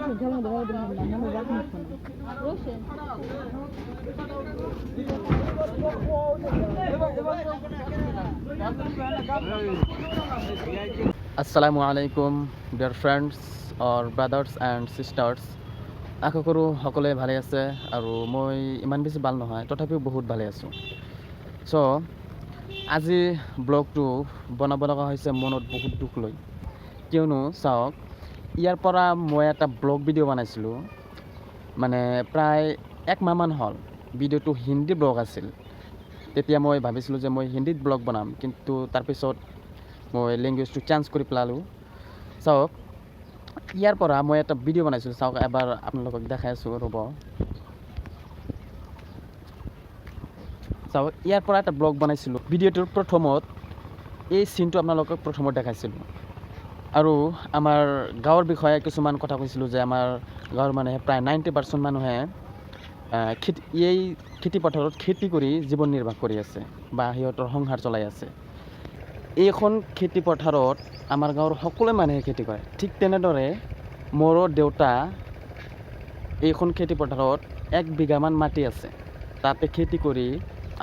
Assalamu alaikum dear friends or brothers and sisters. আশা কৰোঁ সকলোৱে ভালে আছে আৰু মই ইমান বেছি ভাল নহয় তথাপিও বহুত ভালে আছোঁ। সো আজি ব্লগটো বনাব লগা হৈছে মনত বহুত দুখ লৈ, কিয়নো চাওক ইয়াৰ পৰা মই এটা ব্লগ ভিডিঅ' বনাইছিলোঁ, মানে প্ৰায় এক মাহমান হ'ল। ভিডিঅ'টো হিন্দী ব্লগ আছিল। তেতিয়া মই ভাবিছিলোঁ যে মই হিন্দীত ব্লগ বনাম, কিন্তু তাৰপিছত মই লেংগুৱেজটো চেঞ্জ কৰি পেলালোঁ। চাওক ইয়াৰ পৰা মই এটা ভিডিঅ' বনাইছিলোঁ, চাওক এবাৰ আপোনালোকক দেখাই আছোঁ, ৰ'ব। চাওক ইয়াৰ পৰা এটা ব্লগ বনাইছিলোঁ। ভিডিঅ'টোৰ প্ৰথমত এই চিনটো আপোনালোকক প্ৰথমত দেখাইছিলোঁ আৰু আমাৰ গাঁৱৰ বিষয়ে কিছুমান কথা কৈছিলোঁ যে আমাৰ গাঁৱৰ মানুহে প্ৰায় 90% মানুহে এই খেতি পথাৰত খেতি কৰি জীৱন নিৰ্বাহ কৰি আছে বা সিহঁতৰ সংসাৰ চলাই আছে। এইখন খেতি পথাৰত আমাৰ গাঁৱৰ সকলো মানুহে খেতি কৰে। ঠিক তেনেদৰে মোৰো দেউতা এইখন খেতি পথাৰত 1 বিঘামান মাটি আছে, তাতে খেতি কৰি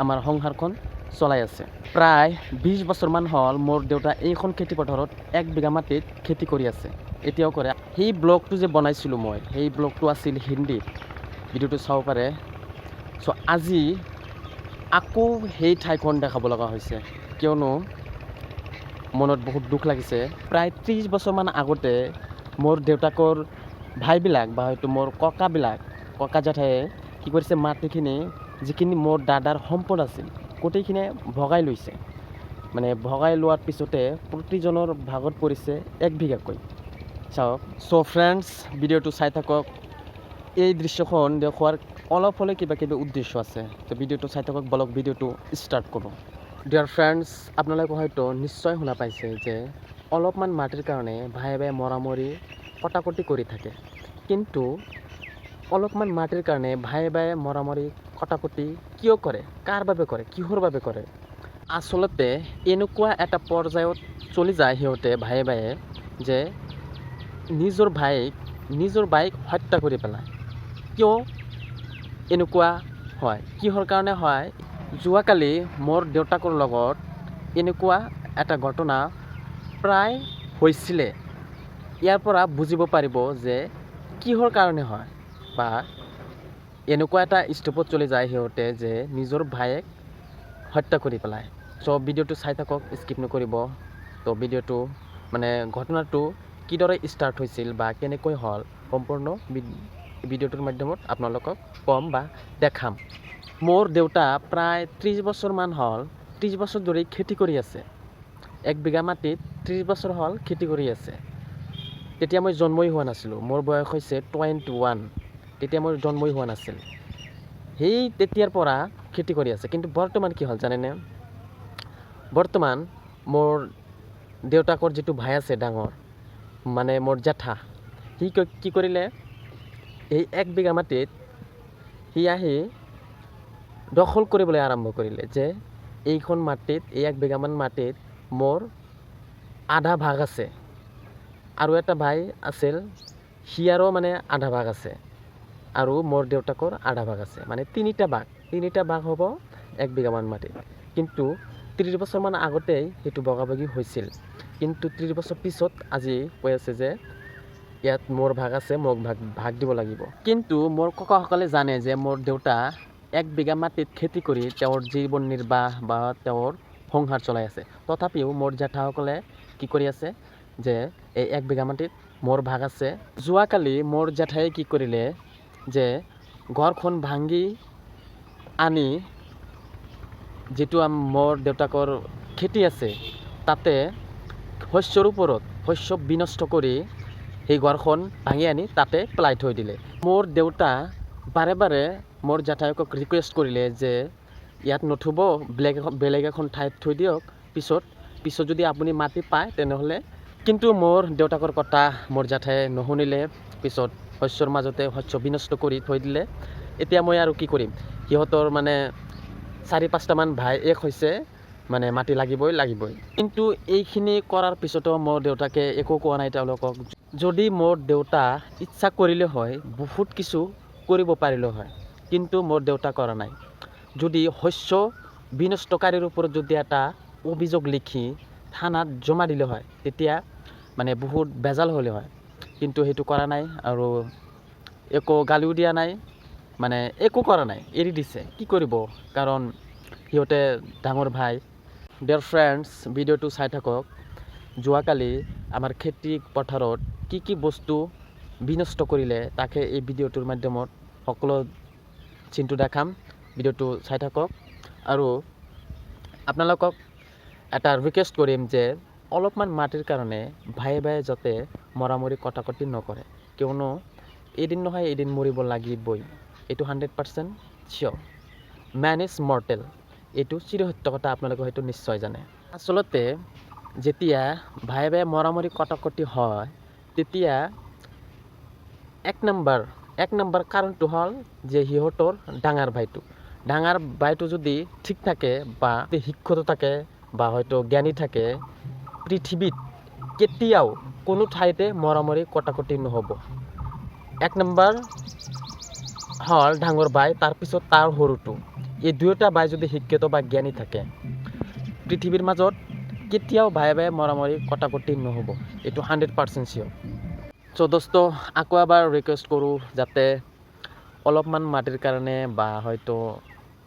আমাৰ সংসাৰখন চলাই আছে। প্ৰায় 20 বছৰমান হ'ল মোৰ দেউতা এইখন খেতি পথাৰত 1 বিঘা মাটিত খেতি কৰি আছে, এতিয়াও কৰে। সেই ব্লগটো যে বনাইছিলোঁ মই, সেই ব্লগটো আছিল হিন্দীত, ভিডিঅ'টো চাব পাৰে। চ' আজি আকৌ সেই ঠাইখন দেখাব লগা হৈছে, কিয়নো মনত বহুত দুখ লাগিছে। প্ৰায় 30 বছৰমান আগতে মোৰ দেউতাকৰ ভাইবিলাক বা হয়তো মোৰ ককা জেঠায়ে কি কৰিছে, মাটিখিনি যিখিনি মোৰ দাদাৰ সম্পদ আছিল গোটেইখিনি ভগাই লৈছে। মানে ভগাই লোৱাৰ পিছতে প্ৰতিজনৰ ভাগত পৰিছে 1 বিঘাকৈ। চাওক। চ' ফ্ৰেণ্ডছ, ভিডিঅ'টো চাই থাকক। এই দৃশ্যখন দেখুৱাৰ অলপ হ'লে কিবা উদ্দেশ্য আছে। তো ভিডিঅ'টো চাই থাকক, বলক ভিডিঅ'টো ষ্টাৰ্ট কৰোঁ। ডিয়াৰ ফ্ৰেণ্ডছ, আপোনালোকে হয়তো নিশ্চয় শুনা পাইছে যে অলপমান মাটিৰ কাৰণে ভাই মৰামৰি কটাকটি কৰি থাকে। কিন্তু অলপমান মাটিৰ কাৰণে ভাই মৰামৰি কটাকটি কিয় কৰে, কাৰ বাবে কৰে, কিহৰ বাবে কৰে? আচলতে এনেকুৱা এটা পৰ্যায়ত চলি যায় সিহঁতে ভাই যে নিজৰ বাইক হত্যা কৰি পেলায়। কিয় এনেকুৱা হয়, কিহৰ কাৰণে হয়? যোৱাকালি মোৰ দেউতাকৰ লগত এনেকুৱা এটা ঘটনা প্ৰায় হৈছিলে। ইয়াৰ পৰা বুজিব পাৰিব যে কিহৰ কাৰণে হয়, বা এনেকুৱা এটা ষ্টেপত চলি যায় সিহঁতে যে নিজৰ ভাইক হত্যা কৰি পেলায়। চ' ভিডিঅ'টো চাই থাকক, স্কিপ নকৰিব। তো ভিডিঅ'টো মানে ঘটনাটো কিদৰে ষ্টাৰ্ট হৈছিল বা কেনেকৈ হ'ল, সম্পূৰ্ণ ভিডিঅ'টোৰ মাধ্যমত আপোনালোকক ক'ম বা দেখাম। মোৰ দেউতা প্ৰায় 30 বছৰমান হ'ল, 30 বছৰ ধৰি খেতি কৰি আছে। 1 বিঘা মাটিত 30 বছৰ হ'ল খেতি কৰি আছে। তেতিয়া মই জন্মই হোৱা নাছিলোঁ, মোৰ বয়স হৈছে 21। তেতিয়া মই জন্মই হোৱা নাছিল। সেই তেতিয়াৰ পৰা খেতি কৰি আছে। কিন্তু বৰ্তমান কি হ'ল জানেনে? বৰ্তমান মোৰ দেউতাকৰ যিটো ভাই আছে ডাঙৰ, মানে মোৰ জেঠা, সি কি কৰিলে, এই 1 বিঘা মাটিত সি আহি দখল কৰিবলৈ আৰম্ভ কৰিলে যে এইখন মাটিত, এই 1 বিঘামান মাটিত মোৰ আধা ভাগ আছে, আৰু এটা ভাই আছিল সিয়াৰো মানে আধা ভাগ আছে, আৰু মোৰ দেউতাকৰ আধা ভাগ আছে। মানে তিনিটা ভাগ হ'ব 1 বিঘামান মাটিত। কিন্তু 30 বছৰমান আগতেই সেইটো বগাবগি হৈছিল। কিন্তু 30 বছৰ পিছত আজি কৈ আছে যে ইয়াত মোৰ ভাগ আছে, মোক ভাগ দিব লাগিব। কিন্তু মোৰ ককাসকলে জানে যে মোৰ দেউতা 1 বিঘা মাটিত খেতি কৰি তেওঁৰ জীৱন নিৰ্বাহ বা তেওঁৰ সংসাৰ চলাই আছে। তথাপিও মোৰ জেঠাসকলে কি কৰি আছে যে এই 1 বিঘা মাটিত মোৰ ভাগ আছে। যোৱাকালি মোৰ জেঠাই কি কৰিলে যে ঘৰখন ভাঙি আনি যিটো মোৰ দেউতাকৰ খেতি আছে তাতে শস্যৰ ওপৰত শস্য বিনষ্ট কৰি সেই ঘৰখন ভাঙি আনি তাতে পেলাই থৈ দিলে। মোৰ দেউতা বাৰে মোৰ জেঠাইকক ৰিকুৱেষ্ট কৰিলে যে ইয়াত নথব, বেলেগ এখন ঠাইত থৈ দিয়ক, পিছত যদি আপুনি মাটি পায় তেনেহ'লে। কিন্তু মোৰ দেউতাকৰ কথা মোৰ জেঠাই নুশুনিলে। পিছত শস্যৰ মাজতে শস্য বিনষ্ট কৰি থৈ দিলে। এতিয়া মই আৰু কি কৰিম? সিহঁতৰ মানে 4-5টামান ভাই এক হৈছে, মানে মাটি লাগিবই কিন্তু এইখিনি কৰাৰ পিছতো মোৰ দেউতাকে একো কোৱা নাই তেওঁলোকক যদি মোৰ দেউতা ইচ্ছা কৰিলে হয় বহুত কিছু কৰিব পাৰিলে হয় কিন্তু মোৰ দেউতা কৰা নাই যদি শস্য বিনষ্টকাৰীৰ ওপৰত যদি এটা অভিযোগ লিখি থানাত জমা দিলে হয় তেতিয়া মানে বহুত বেজাল হ'লে হয় কিন্তু সেইটো কৰা নাই আৰু একো গালিও দিয়া নাই মানে একো কৰা নাই এৰি দিছে কি কৰিব কাৰণ সিহঁতে ডাঙৰ ভাই ডিয়াৰ ফ্ৰেণ্ডছ ভিডিঅ'টো চাই থাকক যোৱাকালি আমাৰ খেতি পথাৰত কি বস্তু বিনষ্ট কৰিলে তাকে এই ভিডিঅ'টোৰ মাধ্যমত সকলো চিন্তু দেখাম ভিডিঅ'টো চাই থাকক আৰু আপোনালোকক এটা ৰিকুৱেষ্ট কৰিম যে অলপমান মাটিৰ কাৰণে ভাই যাতে মৰামৰি কটাকটি নকৰে কিয়নো এদিন নহয় এদিন মৰিব লাগিবই এইটো 100% চিয়'ৰ ম্যান ইজ মৰ্টেল এইটো চিৰসত্য কথা আপোনালোকে হয়তো নিশ্চয় জানে আচলতে যেতিয়া ভাই মৰামৰি কটাকটি হয় তেতিয়া এক নম্বৰ কাৰণটো হ'ল যে সিহঁতৰ ডাঙৰ ভাইটো যদি ঠিক থাকে বা শিক্ষিত থাকে বা হয়তো জ্ঞানী থাকে পৃথিৱীত কেতিয়াও কোনো ঠাইতে মৰামৰি কটাকটি নহ'ব এক নম্বৰ হ'ল ডাঙৰ ভাই তাৰপিছত তাৰ সৰুটো এই দুয়োটা ভাই যদি শিক্ষিত বা জ্ঞানী থাকে পৃথিৱীৰ মাজত কেতিয়াও ভাই মৰামৰি কটাকটি নহ'ব এইটো 100% চিয়'ৰ চ' দোস্ত আকৌ এবাৰ ৰিকুৱেষ্ট কৰোঁ যাতে অলপমান মাটিৰ কাৰণে বা হয়তো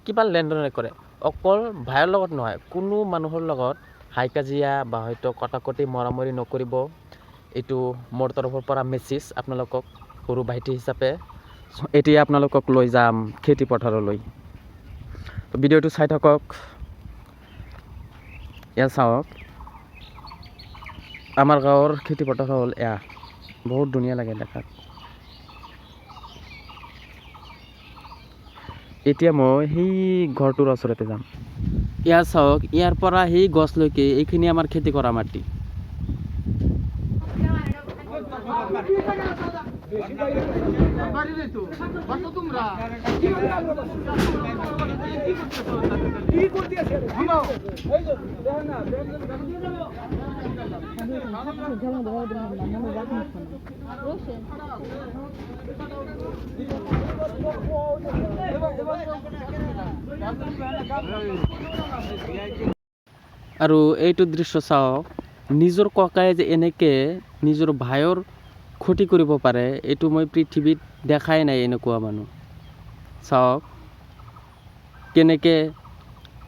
কিবা লেনদেন কৰে অকল ভাইৰ লগত নহয় কোনো মানুহৰ লগত হাই কাজিয়া বা হয়তো কটাকটি মৰামৰি নকৰিব এইটো মোৰ তৰফৰ পৰা মেছেজ আপোনালোকক সৰু ভাইটি হিচাপে এতিয়া আপোনালোকক লৈ যাম খেতি পথাৰলৈ ভিডিঅ'টো চাই থাকক এয়া চাওক আমাৰ গাঁৱৰ খেতি পথাৰ হ'ল এয়া বহুত ধুনীয়া লাগে দেখাত এতিয়া মই সেই ঘৰটোৰ ওচৰতে যাম এয়া চাওক ইয়াৰ পৰা সেই গছলৈকে এইখিনি আমাৰ খেতি কৰা মাটি আৰু এইটো দৃশ্য চাওক নিজৰ ককায়ে যে এনেকৈ নিজৰ ভাইৰ ক্ষতি কৰিব পাৰে এইটো মই পৃথিৱীত দেখাই নাই এনেকুৱা মানুহ চাওক কেনেকৈ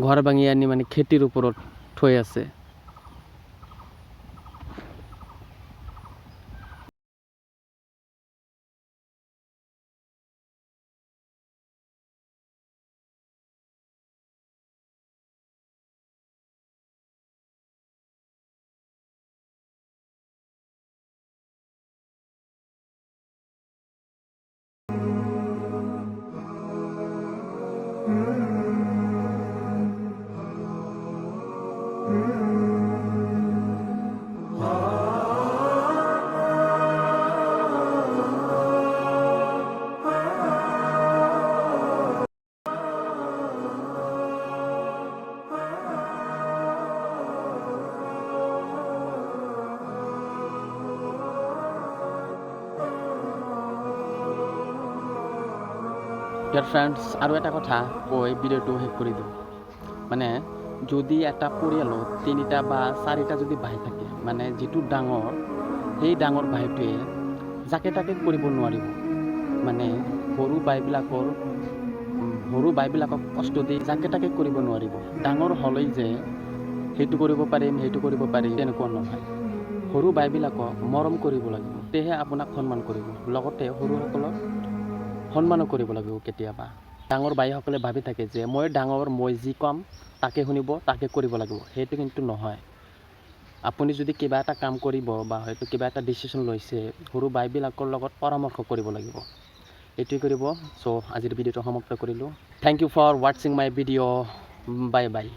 ঘৰ ভাঙি আনি মানে খেতিৰ ওপৰত থৈ আছে ডিয়াৰ ফ্ৰেণ্ডছ আৰু এটা কথা কৈ ভিডিঅ'টো শেষ কৰি দিওঁ মানে যদি এটা পৰিয়ালত 3টা বা 4টা যদি ভাই থাকে মানে যিটো ডাঙৰ সেই ডাঙৰ ভাইটোৱে যাকে তাকে কৰিব নোৱাৰিব মানে সৰু ভাইবিলাকক কষ্ট দি যাকে তাকে কৰিব নোৱাৰিব ডাঙৰ হ'লেই যে সেইটো কৰিব পাৰিম তেনেকুৱা নহয় সৰু ভাইবিলাকক মৰম কৰিব লাগিব তেহে আপোনাক সন্মান কৰিব লগতে সৰুসকলক সন্মানো কৰিব লাগিব কেতিয়াবা ডাঙৰ ভাইসকলে ভাবি থাকে যে মই ডাঙৰ মই যি কম তাকে শুনিব তাকে কৰিব লাগিব সেইটো কিন্তু নহয় আপুনি যদি কিবা এটা কাম কৰিব বা হয়তো কিবা এটা ডিসিশন লৈছে সৰু ভাইবিলাকৰ লগত পৰামৰ্শ কৰিব লাগিব এইটোৱে কৰিব চ' আজিৰ ভিডিঅ'টো সমাপ্ত কৰিলোঁ থ্যাংক ইউ ফৰ ৱাচিং মাই ভিডিঅ' বাই বাই